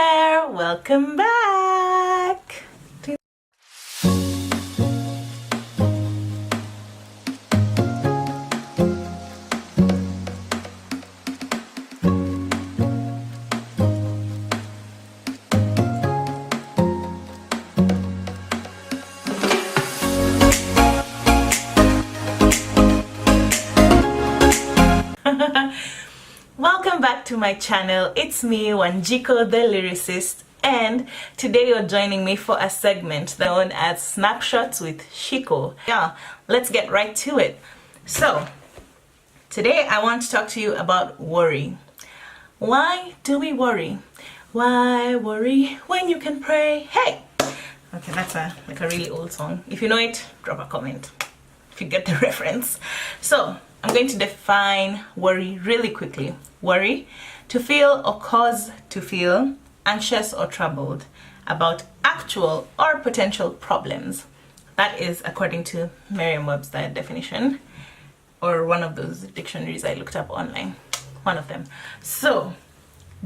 there, welcome back. Welcome back to my channel. It's me, Wanjiko the lyricist, and today you're joining me for a segment known as Snapshots with Shiku. Yeah, let's get right to it. So today I want to talk to you about worry. Why do we worry? Why worry when you can pray? Hey! Okay, that's like a really old song. If you know it, drop a comment if you get the reference. So I'm going to define worry really quickly. Worry, to feel or cause to feel anxious or troubled about actual or potential problems. That is according to Merriam-Webster definition, or one of those dictionaries I looked up online. One of them. So,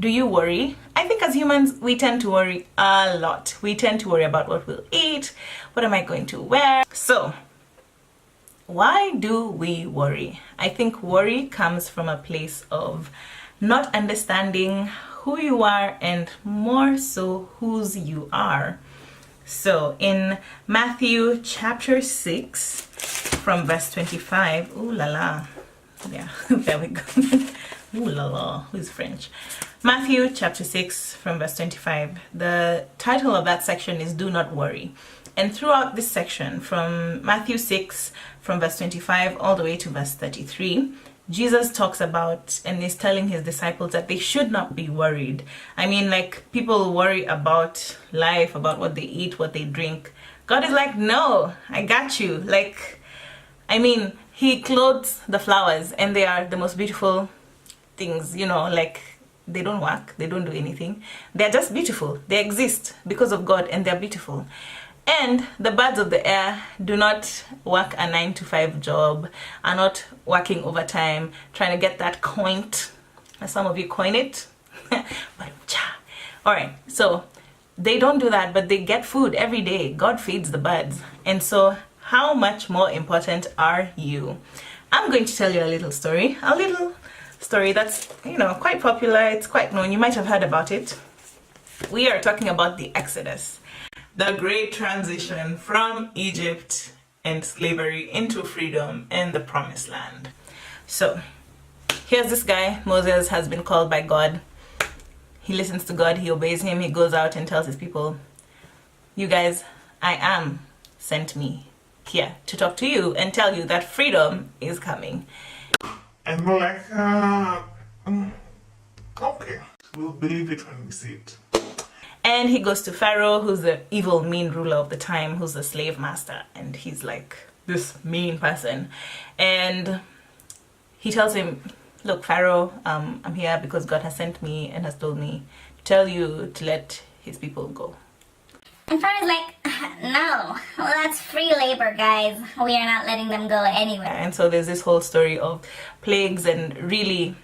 do you worry? I think as humans, we tend to worry a lot. We tend to worry about what we'll eat, what am I going to wear. So, why do we worry? I think worry comes from a place of not understanding who you are and more so whose you are. So in Matthew chapter 6 from verse 25, ooh la la, yeah, there we go. Ooh la la, who's French? Matthew chapter 6 from verse 25. The title of that section is Do Not Worry. And throughout this section, from Matthew 6, from verse 25 all the way to verse 33, Jesus talks about and is telling his disciples that they should not be worried. I mean, like, people worry about life, about what they eat, what they drink. God is like, no, I got you. Like, I mean, he clothes the flowers and they are the most beautiful things, you know, like, they don't work, they don't do anything. They're just beautiful. They exist because of God and they're beautiful. And the birds of the air do not work a 9-to-5 job, are not working overtime, trying to get that coint, as some of you coin it. Alright, so they don't do that, but they get food every day. God feeds the birds. And so how much more important are you? I'm going to tell you a little story that's, you know, quite popular. It's quite known. You might have heard about it. We are talking about the Exodus. The great transition from Egypt and slavery into freedom and the promised land. So here's this guy. Moses has been called by God. He listens to God, he obeys him, he goes out and tells his people, you guys, I am sent me here to talk to you and tell you that freedom is coming. And we're like, okay, we'll believe it when we see it. And he goes to Pharaoh, who's the evil, mean ruler of the time, who's the slave master. And he's like this mean person. And he tells him, look, Pharaoh, I'm here because God has sent me and has told me to tell you to let his people go. And Pharaoh's like, no, well, that's free labor, guys. We are not letting them go anywhere. And so there's this whole story of plagues and really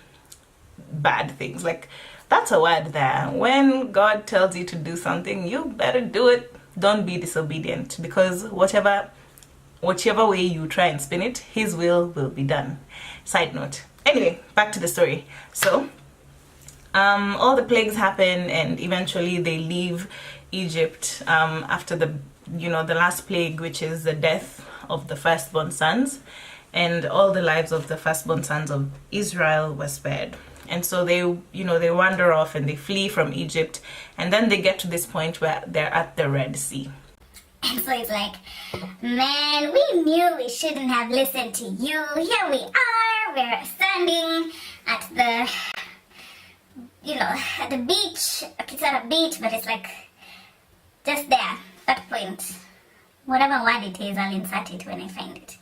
bad things. Like, that's a word there. When God tells you to do something, you better do it. Don't be disobedient, because whichever way you try and spin it, his will be done. Side note. Anyway, back to the story. So all the plagues happen and eventually they leave Egypt after the last plague, which is the death of the firstborn sons, and all the lives of the firstborn sons of Israel were spared. And so they wander off and they flee from Egypt, and then they get to this point where they're at the Red Sea. And so it's like, man, we knew we shouldn't have listened to you. Here we are, we're standing at the beach. Okay, it's not a beach, but it's like just there, that point. Whatever word it is, I'll insert it when I find it.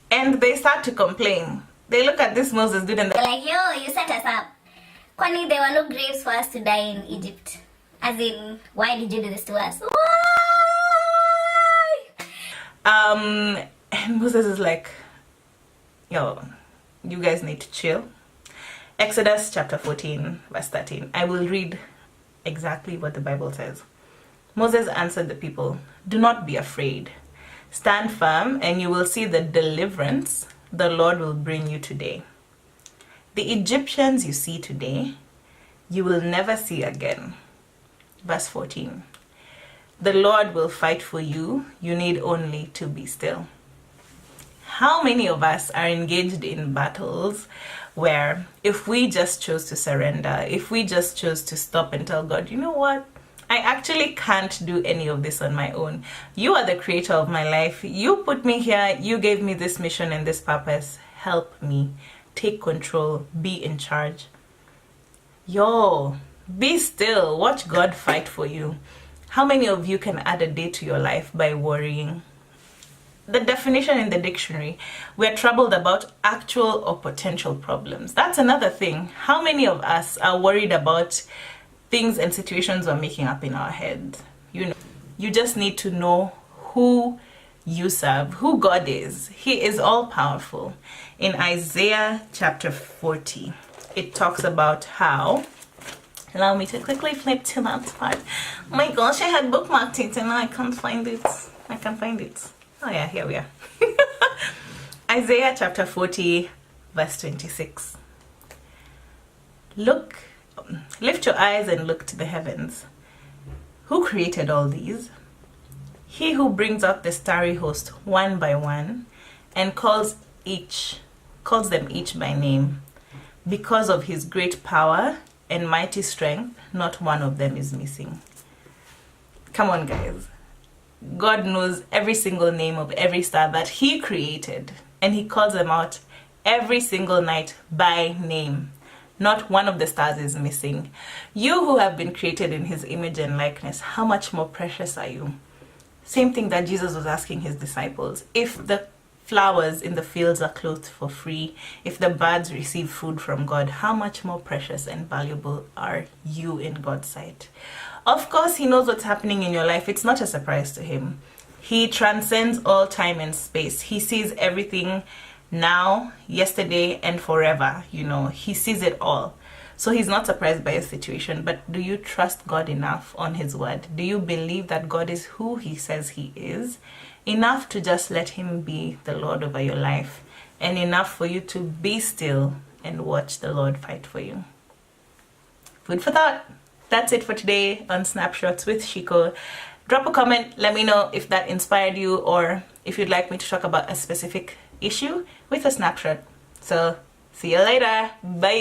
And they start to complain. They look at this Moses dude and they're like, yo, you set us up. Kwani there were no graves for us to die in Egypt. As in, why did you do this to us? Why? And Moses is like, yo, you guys need to chill. Exodus chapter 14 verse 13. I will read exactly what the Bible says. Moses answered the people, "Do not be afraid. Stand firm, and you will see the deliverance the Lord will bring you today. The Egyptians you see today, you will never see again." Verse 14. "The Lord will fight for you. You need only to be still." How many of us are engaged in battles where if we just chose to surrender, if we just chose to stop and tell God, "You know what? I actually can't do any of this on my own. You are the creator of my life. You put me here. You gave me this mission and this purpose. Help me. Take control. Be in charge." Yo, be still. Watch God fight for you. How many of you can add a day to your life by worrying? The definition in the dictionary, we're troubled about actual or potential problems. That's another thing. How many of us are worried about things and situations we're making up in our heads? You just need to know who you serve, who God is. He is all powerful. In Isaiah chapter 40, it talks about how, allow me to quickly flip to that part. Oh my gosh, I had bookmarked it and now I can't find it. Oh yeah, here we are. Isaiah chapter 40, verse 26. Lift your eyes and look to the heavens. Who created all these? He who brings out the starry host one by one and calls them each by name. Because of his great power and mighty strength, not one of them is missing. Come on, guys. God knows every single name of every star that he created, and he calls them out every single night by name. Not one of the stars is missing. You who have been created in his image and likeness, how much more precious are you? Same thing that Jesus was asking his disciples. If the flowers in the fields are clothed for free, if the birds receive food from God, how much more precious and valuable are you in God's sight? Of course, he knows what's happening in your life. It's not a surprise to him. He transcends all time and space. He sees everything now, yesterday, and forever. He sees it all. So he's not surprised by a situation. But do you trust God enough on his word? Do you believe that God is who he says he is? Enough to just let him be the Lord over your life, and enough for you to be still and watch the Lord fight for you. Food for thought. That's it for today on Snapshots with Shiku. Drop a comment, let me know if that inspired you, or if you'd like me to talk about a specific issue with a snapshot. So see you later. Bye.